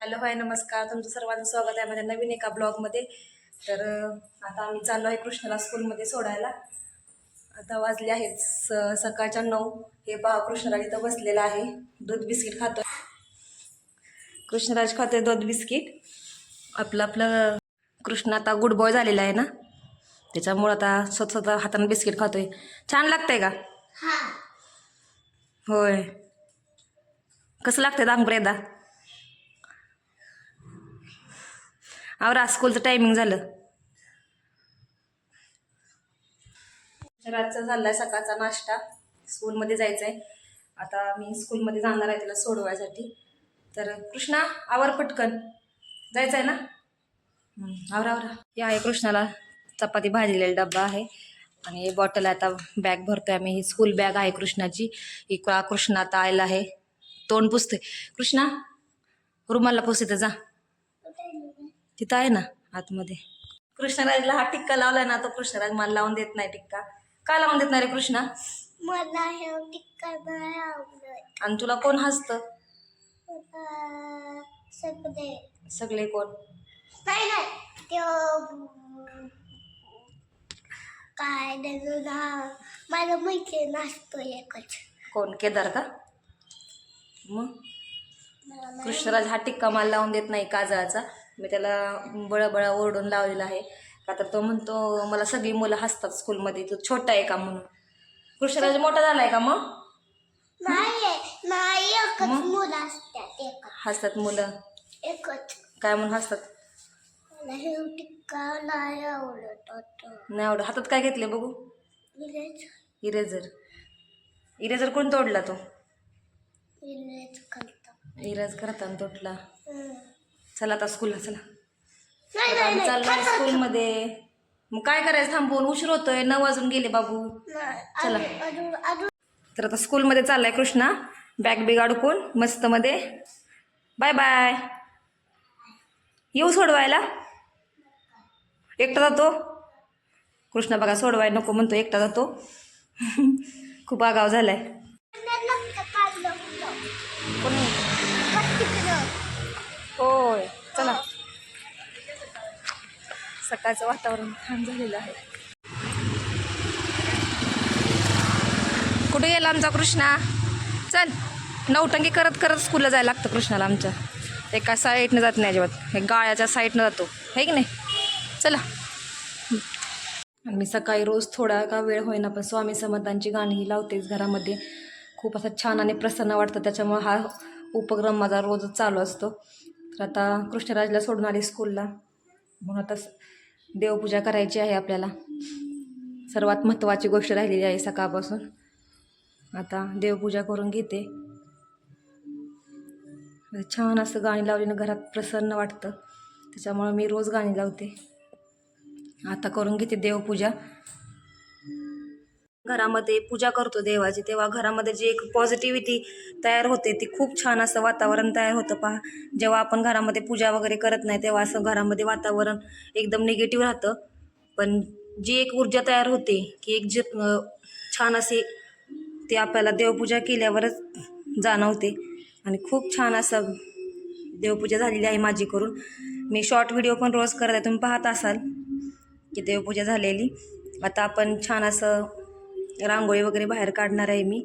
Hello hi नमस्कार. तुमचं सर्वांचं स्वागत आहे माझ्या नवीन एका ब्लॉगमध्ये. तर आता आम्ही चाललो आहे कृष्णाला स्कूलमध्ये सोडायला. आता वाजले आहेत सकाळच्या 9. हे पहा कृष्णराज इथं बसलेला आहे, दूध बिस्किट खातोय. कृष्णराज खातोय दूध बिस्किट. आपलं कृष्ण आता गुड बॉय झालेला आहे ना, त्याच्यामुळं आता स्वतः हाताने बिस्किट खातोय. छान लागतंय का? होय. कसं लागतंय दांगप्रेदा? आवरा, स्कूलचं टायमिंग झालं. रातचा झालाय सकाळचा नाश्ता. स्कूलमध्ये जायचं आहे. आता मी स्कूलमध्ये जाणार आहे त्याला सोडवायसाठी. तर कृष्णा आवर पटकन, जायचं आहे ना. आवरा आवरा. हे आहे कृष्णाला चपाती भाजलेला डब्बा आहे आणि हे बॉटल आहे. आता बॅग भरतोय आम्ही. ही स्कूल बॅग आहे कृष्णाची. ही कृष्णा आता आयला आहे, तोंड पुसतोय. कृष्णा रुमाला पुस, इथं जा, तिथं आहे ना आतमध्ये. कृष्णराजला हा टिक्का लावलाय ना, तो कृष्णराज मला लावून देत नाही टिक्का. का लावून देत नाही रे कृष्णा? मला हे टिक्का नाही आवडत. आणि तुला कोण हसतं? सगळे सगळे कोण? नाही नाही काय ना माझा मैत्रीण असतो एकच. कोण? केदार का? मग कृष्णराज हा टिक्का मला लावून देत नाही काजळाचा. मी त्याला बळबळा ओरडून लावलेला आहे का, तर तो म्हणतो मला सगळी मुलं हसतात स्कूलमध्ये, तो छोटा आहे का म्हणून. कृष्णराज मोठा झालाय का मग? नाही नाही एकच मुलं असतात, एकच हसतात मुलं. एकच. काय म्हणून हसतात? मला हे टिक्का नाही आवडत होतं. नाही आवडत. हातात काय घेतले बघू? इरेजर. इरेजर कोण तोडला? तो इरेज करताना तोडला. चला आता स्कूलला चला. आम्ही चाललोय स्कूलमध्ये. मग काय करायचं थांबून? उशीर होतोय, 9 वाजून गेले बाबू. चला. तर आता स्कूलमध्ये चाललाय कृष्णा, बॅग बिग अडकून मस्त मध्ये. Bye bye. येऊ सोडवायला? एकटा जातो कृष्णा बघा, सोडवाय नको म्हणतो, एकटा जातो. खूप आगाव झालाय. होय चला. सकाळचं वातावरण छान झालेलं आहे. कुठे गेला आमचा कृष्णा? चल, नौटंकी करत करत स्कूलला जायला लागतं कृष्णाला आमच्या. एका साईडनं जात नाही अजिबात, हे गाळ्याच्या साईडनं जातो, है की नाही. चला. आणि मी सकाळी रोज थोडा का वेळ होईना पण स्वामी समर्थांची गाणी लावतेच घरामध्ये. खूप असं छान आणि प्रसन्न वाटतं, त्याच्यामुळे हा उपक्रम माझा रोजच चालू असतो. तर आता कृष्णराजला सोडून आली स्कूलला, म्हणून आता देवपूजा करायची आहे आपल्याला. सर्वात महत्त्वाची गोष्ट राहिलेली आहे सकाळपासून. आता देवपूजा करून घेते. छान असं गाणी लावलीनं घरात प्रसन्न वाटतं, त्याच्यामुळं मी रोज गाणी लावते. आता करून घेते देवपूजा. घरामध्ये पूजा करतो देवाची, तेव्हा घरामध्ये जी एक पॉझिटिव्हिटी तयार होते, ती खूप छान असं वातावरण तयार होतं. पहा, जेव्हा आपण घरामध्ये पूजा वगैरे करत नाही तेव्हा असं घरामध्ये वातावरण एकदम निगेटिव्ह राहतं. पण जी एक ऊर्जा तयार होते की एक जी छान असे, ते आपल्याला देवपूजा केल्यावरच जाणवते. आणि खूप छान असं देवपूजा झालेली आहे माझी करून. मी शॉर्ट व्हिडिओ पण रोज करत आहे, तुम्ही पाहत असाल की देवपूजा झालेली. आता आपण छान असं रांगोळी वगैरे बाहेर काढणार आहे मी,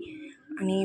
आणि